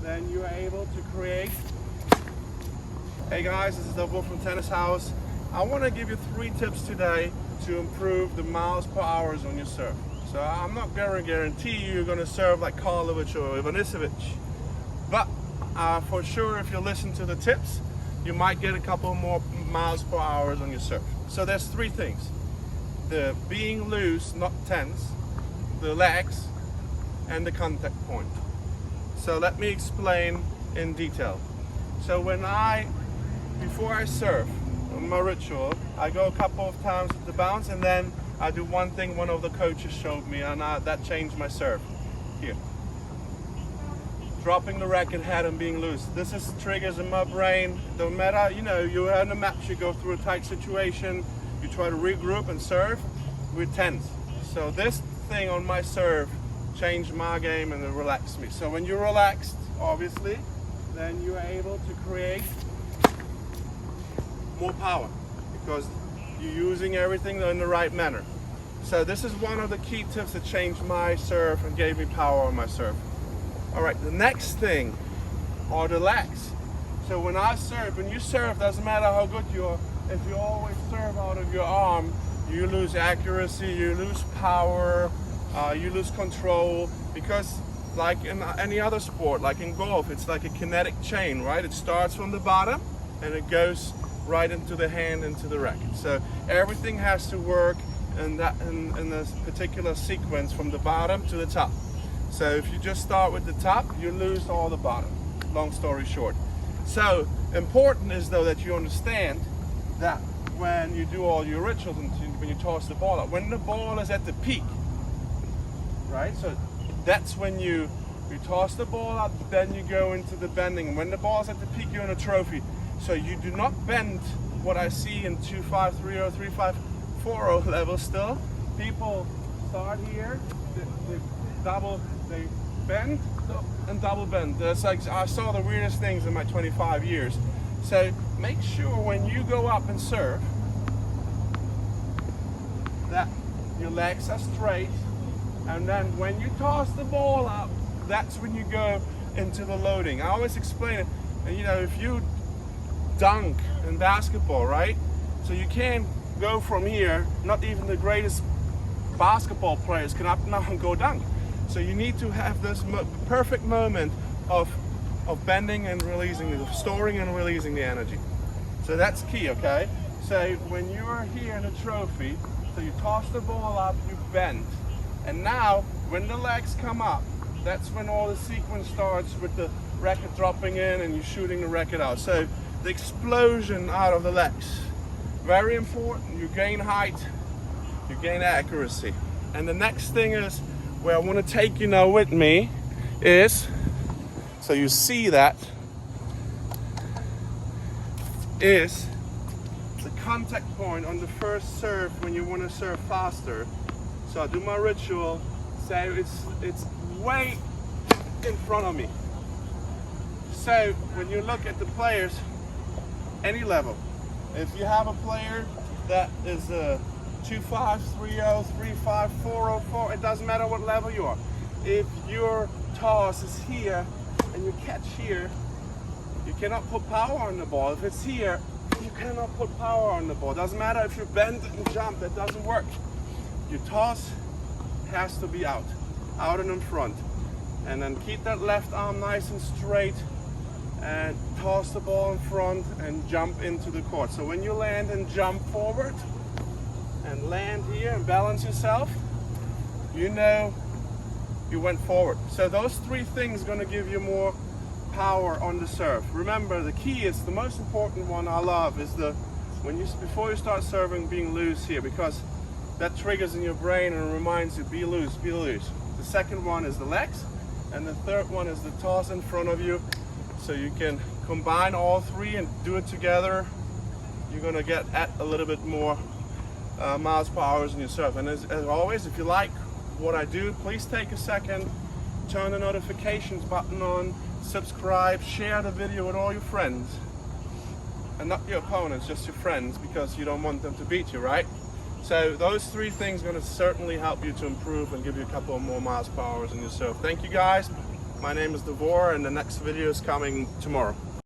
then you are able to create. Hey guys, this is Davor from Tennis House. I want to give you 3 tips today to improve the miles per hour on your serve. So I'm not going to guarantee you're going to serve like Karlovic or Ivanisevic, but for sure if you listen to the tips, you might get a couple more miles per hour on your serve. So there's 3 things: the being loose, not tense, the legs, and the contact point. So let me explain in detail. So before I serve, my ritual, I go a couple of times with the bounce, and then I do one thing one of the coaches showed me, and that changed my serve. Here. Dropping the racket head and being loose. This is triggers in my brain. Don't matter, you're in a match, you go through a tight situation, you try to regroup and serve, we're tense. So this thing on my serve changed my game and it relaxed me. So when you're relaxed, obviously, then you're able to create more power because you're using everything in the right manner. So this is one of the key tips that changed my serve and gave me power on my serve. All right, the next thing are the legs. So when you serve, doesn't matter how good you are, if you always serve out of your arm, you lose accuracy, you lose power, you lose control, because like in any other sport, like in golf, it's like a kinetic chain, right? It starts from the bottom and it goes right into the hand, into the racket. So everything has to work in this particular sequence from the bottom to the top. So if you just start with the top, you lose all the bottom, long story short. So important is though that you understand that when you do all your rituals and when you toss the ball up, when the ball is at the peak, right? So that's when you toss the ball up, then you go into the bending. When the ball is at the peak, you're in a trophy. So you do not bend what I see in 2-5-3-0, 3-5-4-0 level still. People start here, they bend and double bend. That's like, I saw the weirdest things in my 25 years. So make sure when you go up and serve that your legs are straight, and then when you toss the ball up, that's when you go into the loading. I always explain it, if you dunk in basketball, right? So you can't go from here, not even the greatest basketball players can up now and go dunk. So you need to have this perfect moment of bending and releasing, storing and releasing the energy. So that's key, okay? So when you're here in a trophy, so you toss the ball up, you bend. And now, when the legs come up, that's when all the sequence starts with the racket dropping in and you shooting the racket out. So the explosion out of the legs, very important. You gain height, you gain accuracy. And the next thing is, where I want to take you now with me is, so you see that, is the contact point on the first serve when you want to serve faster. So I do my ritual, say it's way in front of me. So when you look at the players, any level, if you have a player that is a 2-5, 3-0, 3-5, 4-0, it doesn't matter what level you are. If your toss is here and you catch here, you cannot put power on the ball. If it's here, you cannot put power on the ball. Doesn't matter if you bend and jump, that doesn't work. Your toss has to be out and in front. And then keep that left arm nice and straight and toss the ball in front and jump into the court. So when you land and jump forward and land here and balance yourself, you went forward. So those 3 things are going to give you more power on the serve. Remember, the key is, the most important one I love is before you start serving, being loose here, because that triggers in your brain and reminds you, be loose, be loose. The second one is the legs, and the third one is the toss in front of you. So you can combine all 3 and do it together. You're going to get at a little bit more miles per hour in your serve. And as always, if you like what I do, please take a second, turn the notifications button on, subscribe, share the video with all your friends, and not your opponents, just your friends, because you don't want them to beat you, right? So those 3 things are going to certainly help you to improve and give you a couple more miles per hour in your serve. Thank you guys. My name is Davor, and the next video is coming tomorrow.